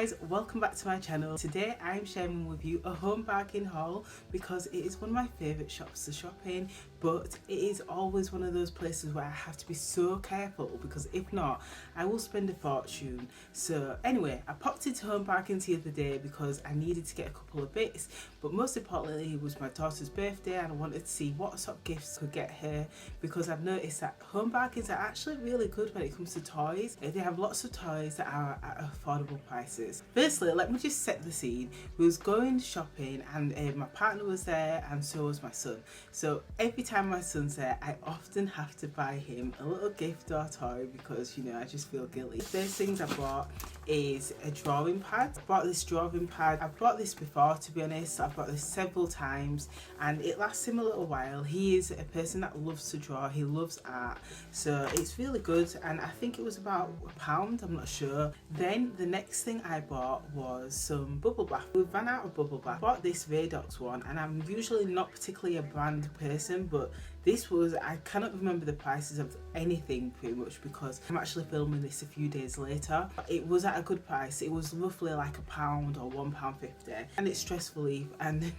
guys, welcome back to my channel. Today I'm sharing with you a home bargain haul because it is one of my favourite shops to shop in, but it is always one of those places where I have to be so careful because if not I will spend a fortune. So anyway, I popped into home bargains the other day because I needed to get a couple of bits, but most importantly it was my daughter's birthday and I wanted to see what sort of gifts I could get her because I've noticed that home bargains are actually really good when it comes to toys. They have lots of toys that are at affordable prices. Firstly, let me just set the scene. We was going shopping and my partner was there and so was my son. So every time my son's there, I often have to buy him a little gift or toy because, you know, I just feel guilty. First things I bought is a drawing pad. I bought this drawing pad. I've bought this before, to be honest. I've bought this several times and it lasts him a little while. He is a person that loves to draw. He loves art. So it's really good and I think it was about £1, I'm not sure. Then the next thing I bought was some bubble bath. We ran out of bubble bath. I bought this Radox one and I'm usually not particularly a brand person, but this was, I cannot remember the prices of anything pretty much because I'm actually filming this a few days later. It was at a good price. It was roughly like £1 or £1.50 and it's stress relief and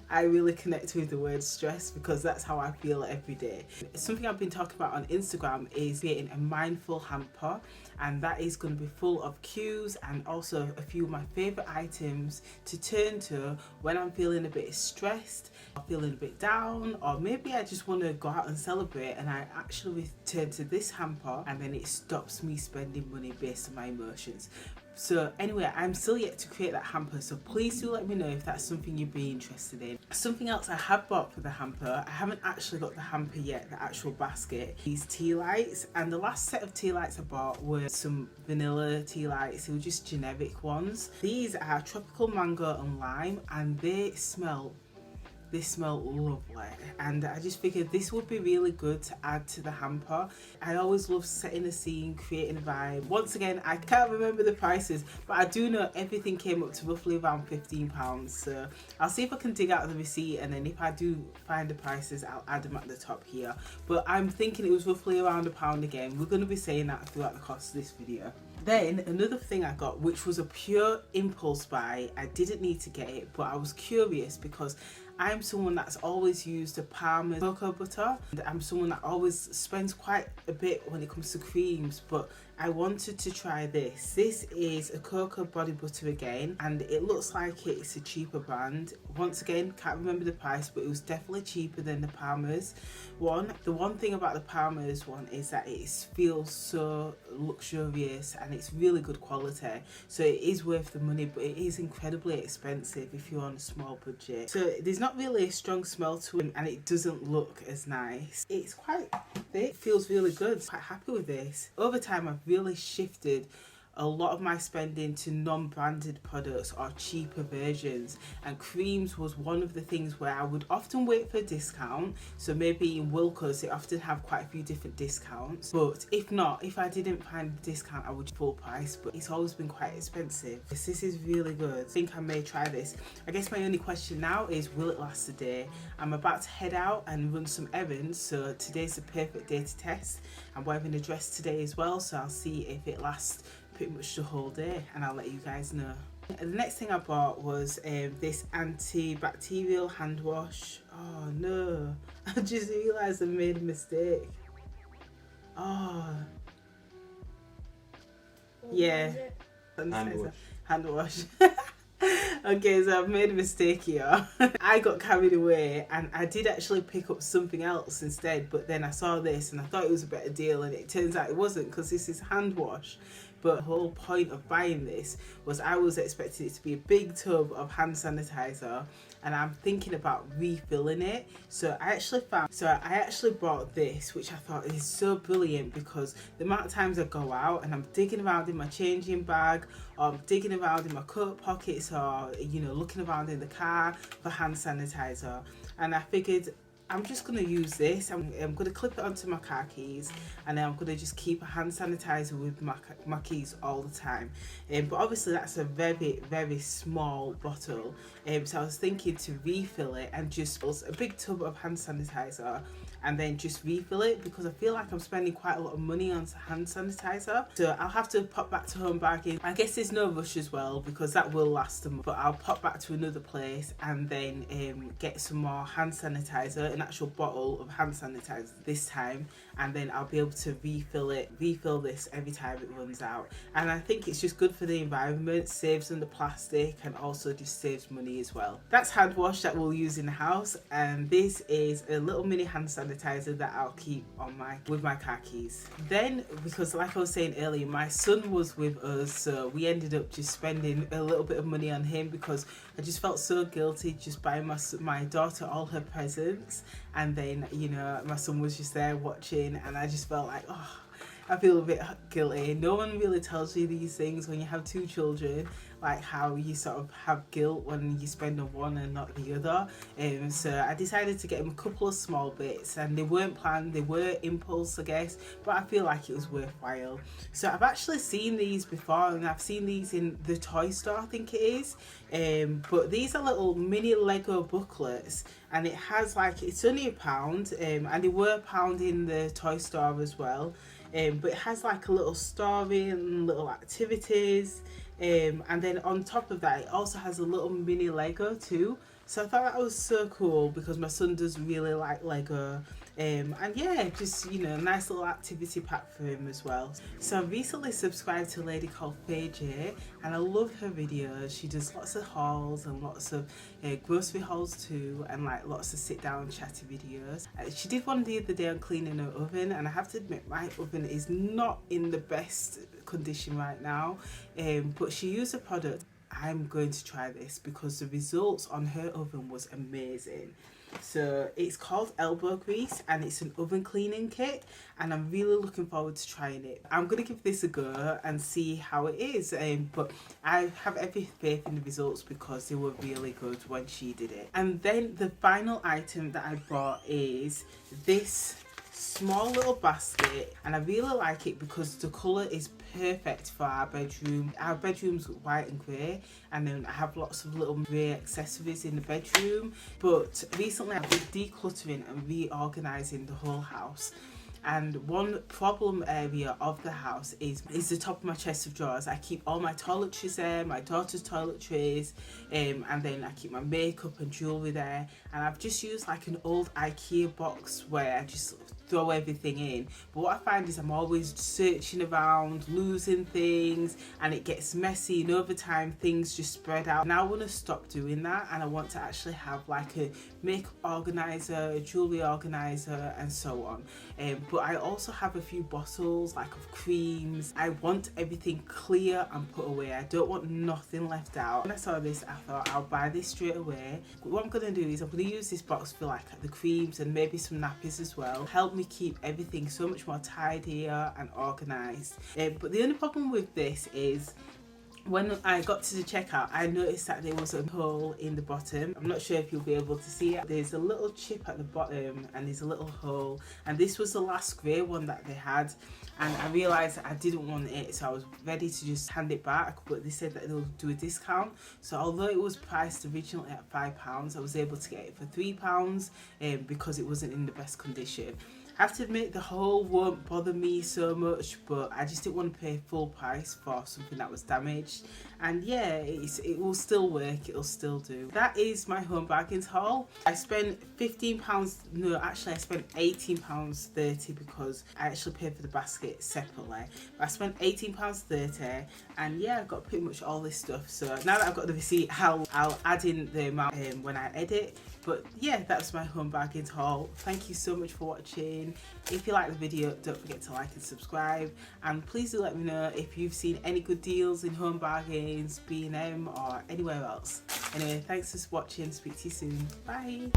I really connect with the word stress because that's how I feel every day. Something I've been talking about on Instagram is creating a mindful hamper, and that is going to be full of cues and also a few of my favourite items to turn to when I'm feeling a bit stressed or feeling a bit down, or maybe I just want to go out and celebrate and I actually return to this hamper and then it stops me spending money based on my emotions. So anyway, I'm still yet to create that hamper, so please do let me know if that's something you'd be interested in. Something else I have bought for the hamper, I haven't actually got the hamper yet, the actual basket, these tea lights, and the last set of tea lights I bought were some vanilla tea lights. They were just generic ones. These are tropical mango and lime and they smell lovely, and I just figured this would be really good to add to the hamper. I always love setting a scene, creating a vibe. Once again, I can't remember the prices, but I do know everything came up to roughly around £15, so I'll see if I can dig out the receipt, and then if I do find the prices I'll add them at the top here, but I'm thinking it was roughly around £1 again. We're going to be saying that throughout the course of this video. Then another thing I got, which was a pure impulse buy, I didn't need to get it, but I was curious because I'm someone that's always used a Palmer's cocoa butter, and I'm someone that always spends quite a bit when it comes to creams, but I wanted to try this. This is a cocoa body butter again, and it looks like it's a cheaper brand. Once again, can't remember the price, but it was definitely cheaper than the Palmer's one. The one thing about the Palmer's one is that it feels so luxurious and it's really good quality, so it is worth the money, but it is incredibly expensive if you're on a small budget. So there's not really a strong smell to it and it doesn't look as nice. It's quite thick, it feels really good. Quite happy with this. Over time I've really shifted a lot of my spending to non-branded products or cheaper versions, and creams was one of the things where I would often wait for a discount. So maybe in Wilko's they often have quite a few different discounts, but if not, if I didn't find a discount I would full price, but it's always been quite expensive. This is really good. I think I may try this. I guess my only question now is, will it last a day? I'm about to head out and run some errands, so today's the perfect day to test. I'm wearing a dress today as well, so I'll see if it lasts pretty much the whole day and I'll let you guys know. And the next thing I bought was this antibacterial hand wash. Oh no, I just realised I made a mistake. Oh yeah, hand wash. Okay, so I've made a mistake here. I got carried away and I did actually pick up something else instead, but then I saw this and I thought it was a better deal and it turns out it wasn't, because this is hand wash. But the whole point of buying this was I was expecting it to be a big tub of hand sanitizer and I'm thinking about refilling it. So I actually bought this, which I thought is so brilliant because the amount of times I go out and I'm digging around in my changing bag, or I'm digging around in my coat pockets, or you know, looking around in the car for hand sanitizer, and I figured I'm just going to use this. I'm going to clip it onto my car keys and then I'm going to just keep a hand sanitizer with my keys all the time. But obviously that's a very small bottle, so I was thinking to refill it and just a big tub of hand sanitizer and then just refill it, because I feel like I'm spending quite a lot of money on hand sanitizer. So I'll have to pop back to Home Bargains. I guess there's no rush as well, because that will last a month, but I'll pop back to another place and then get some more hand sanitizer, an actual bottle of hand sanitizer this time, and then I'll be able to refill this every time it runs out. And I think it's just good for the environment, saves on the plastic, and also just saves money as well. That's hand wash that we'll use in the house, and this is a little mini hand sanitizer that I'll keep on with my car keys. Then, because like I was saying earlier, my son was with us, so we ended up just spending a little bit of money on him, because I just felt so guilty just buying my daughter all her presents, and then, you know, my son was just there watching, and I just felt like, oh, I feel a bit guilty. No one really tells you these things when you have two children, like how you sort of have guilt when you spend on one and not the other. So I decided to get him a couple of small bits, and they weren't planned, they were impulse, I guess, but I feel like it was worthwhile. So I've actually seen these before, and I've seen these in the toy store, I think it is. But these are little mini Lego booklets, and it has like, it's only £1, and they were £1 in the toy store as well. But it has like a little story and little activities, and then on top of that it also has a little mini Lego too. So I thought that was so cool, because my son does really like Lego, and yeah, just, you know, nice little activity pack for him as well. So I recently subscribed to a lady called J, and I love her videos. She does lots of hauls and lots of grocery hauls too, and like lots of sit down chatty videos. She did one the other day on cleaning her oven, and I have to admit my oven is not in the best condition right now, but she used a product. I'm going to try this because the results on her oven was amazing. So it's called elbow grease, and it's an oven cleaning kit, and I'm really looking forward to trying it. I'm going to give this a go and see how it is, but I have every faith in the results because they were really good when she did it. And then the final item that I bought is this small little basket, and I really like it because the colour is perfect for our bedroom. Our bedroom's white and grey, and then I have lots of little grey accessories in the bedroom. But recently I've been decluttering and reorganising the whole house, and one problem area of the house is the top of my chest of drawers. I keep all my toiletries there, my daughter's toiletries, and then I keep my makeup and jewellery there, and I've just used like an old IKEA box where I just throw everything in. But what I find is I'm always searching around, losing things, and it gets messy, and over time things just spread out. And I want to stop doing that, and I want to actually have like a makeup organizer, a jewellery organizer, and so on. But I also have a few bottles like of creams. I want everything clear and put away. I don't want nothing left out. When I saw this, I thought I'll buy this straight away. What I'm going to do is I'm going to use this box for like the creams and maybe some nappies as well. Help me keep everything so much more tidier and organised. But the only problem with this is when I got to the checkout, I noticed that there was a hole in the bottom. I'm not sure if you'll be able to see it. There's a little chip at the bottom, and there's a little hole, and this was the last grey one that they had, and I realised that I didn't want it, so I was ready to just hand it back, but they said that they'll do a discount. So although it was priced originally at £5, I was able to get it for £3 because it wasn't in the best condition. I have to admit the hole won't bother me so much, but I just didn't want to pay full price for something that was damaged. And yeah, it will still work, it'll still do. That is my Home Bargains haul. I spent £15, no actually I spent £18.30 because I actually paid for the basket separately. But I spent £18.30, and yeah, I've got pretty much all this stuff. So now that I've got the receipt, I'll add in the amount when I edit. But yeah, that's my Home Bargains haul. Thank you so much for watching. If you like the video, don't forget to like and subscribe, and please do let me know if you've seen any good deals in Home Bargains, B&M, or anywhere else. Anyway, thanks for watching. Speak to you soon. Bye.